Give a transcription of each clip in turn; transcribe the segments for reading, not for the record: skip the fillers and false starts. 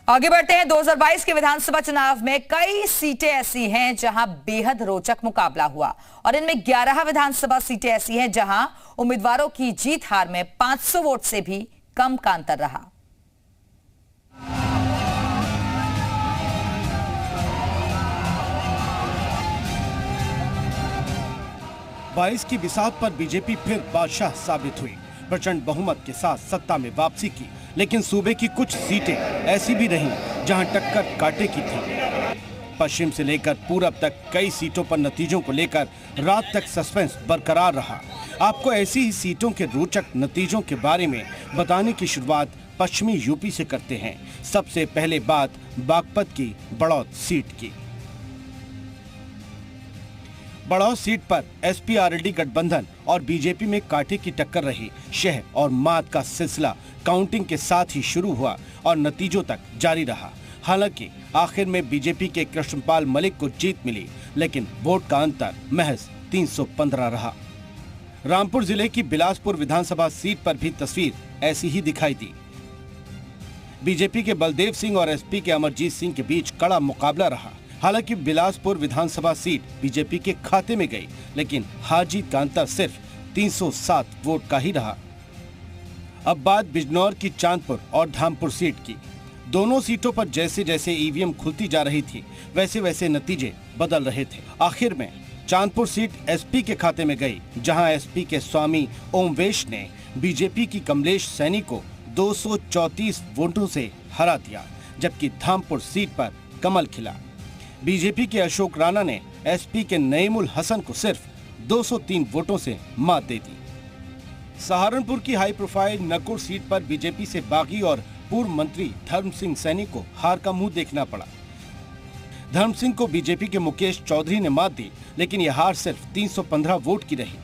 आगे बढ़ते हैं। 2022 के विधानसभा चुनाव में कई सीटें ऐसी हैं जहां बेहद रोचक मुकाबला हुआ और इनमें 11 विधानसभा सीटें ऐसी हैं जहां उम्मीदवारों की जीत हार में 500 वोट से भी कम का अंतर रहा। बाईस की बिसात पर बीजेपी फिर बादशाह साबित हुई। प्रचंड बहुमत के साथ सत्ता में वापसी की, लेकिन सूबे की कुछ सीटें ऐसी भी रहीं जहां टक्कर कांटे की थी। पश्चिम से लेकर पूरब तक कई सीटों पर नतीजों को लेकर रात तक सस्पेंस बरकरार रहा। आपको ऐसी ही सीटों के रोचक नतीजों के बारे में बताने की शुरुआत पश्चिमी यूपी से करते हैं। सबसे पहले बात बागपत की बड़ौत सीट की। बड़ौत सीट पर एसपी-आरएलडी गठबंधन और बीजेपी में कांटे की टक्कर रही। शह और मात का सिलसिला काउंटिंग के साथ ही शुरू हुआ और नतीजों तक जारी रहा। हालांकि आखिर में बीजेपी के कृष्णपाल मलिक को जीत मिली, लेकिन वोट का अंतर महज 315 रहा। रामपुर जिले की बिलासपुर विधानसभा सीट पर भी तस्वीर ऐसी ही दिखाई दी। बीजेपी के बलदेव सिंह और एसपी के अमरजीत सिंह के बीच कड़ा मुकाबला रहा। हालांकि बिलासपुर विधानसभा सीट बीजेपी के खाते में गई, लेकिन हार जीत का अंतर सिर्फ 307 वोट का ही रहा। अब बात बिजनौर की चांदपुर और धामपुर सीट की। दोनों सीटों पर जैसे जैसे ईवीएम खुलती जा रही थी, वैसे वैसे नतीजे बदल रहे थे। आखिर में चांदपुर सीट एसपी के खाते में गई, जहां एसपी के स्वामी ओमवेश ने बीजेपी की कमलेश सैनी को 234 वोटों से हरा दिया, जबकि धामपुर सीट पर कमल खिला। बीजेपी के अशोक राणा ने एसपी के नईमुल हसन को सिर्फ 203 वोटों से मात दे दी। सहारनपुर की हाई प्रोफाइल नकुर सीट पर बीजेपी से बागी और पूर्व मंत्री धर्म सिंह सैनी को हार का मुंह देखना पड़ा। धर्म सिंह को बीजेपी के मुकेश चौधरी ने मात दी, लेकिन यह हार सिर्फ 315 वोट की रही।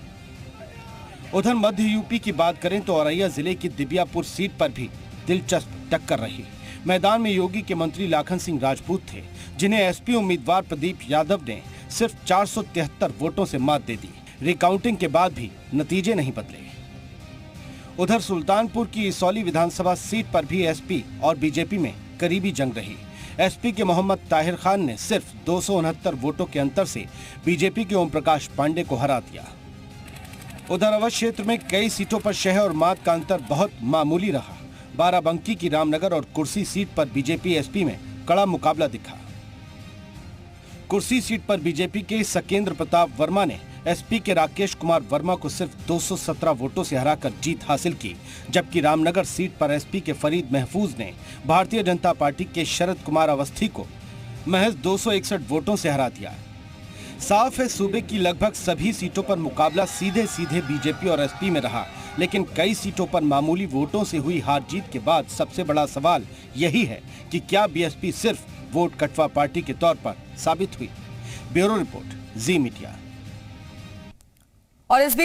उधर मध्य यूपी की बात करें तो औरैया जिले की दिबियापुर सीट पर भी दिलचस्प टक्कर रही। मैदान में योगी के मंत्री लाखन सिंह राजपूत थे, जिन्हें एसपी उम्मीदवार प्रदीप यादव ने सिर्फ 473 वोटों से मात दे दी। रिकाउंटिंग के बाद भी नतीजे नहीं बदले। उधर सुल्तानपुर की इसौली विधानसभा सीट पर भी एसपी और बीजेपी में करीबी जंग रही। एसपी के मोहम्मद ताहिर खान ने सिर्फ 269 वोटों के अंतर से बीजेपी के ओम प्रकाश पांडे को हरा दिया। उधर अवध क्षेत्र में कई सीटों पर शह और मात का अंतर बहुत मामूली रहा। बाराबंकी की रामनगर और कुर्सी सीट पर बीजेपी एसपी में कड़ा मुकाबला दिखा। कुर्सी सीट पर बीजेपी के सकेंद्र प्रताप वर्मा ने एसपी के राकेश कुमार वर्मा को सिर्फ 217 वोटों से हराकर जीत हासिल की, जबकि रामनगर सीट पर एसपी के फरीद महफूज ने भारतीय जनता पार्टी के शरद कुमार अवस्थी को महज 261 वोटों से हरा दिया। साफ है, सूबे की लगभग सभी सीटों पर मुकाबला सीधे सीधे बीजेपी और एसपी में रहा, लेकिन कई सीटों पर मामूली वोटों से हुई हार जीत के बाद सबसे बड़ा सवाल यही है कि क्या बीएसपी सिर्फ वोट कटवा पार्टी के तौर पर साबित हुई। ब्यूरो रिपोर्ट, जी मीडिया। और इस बीच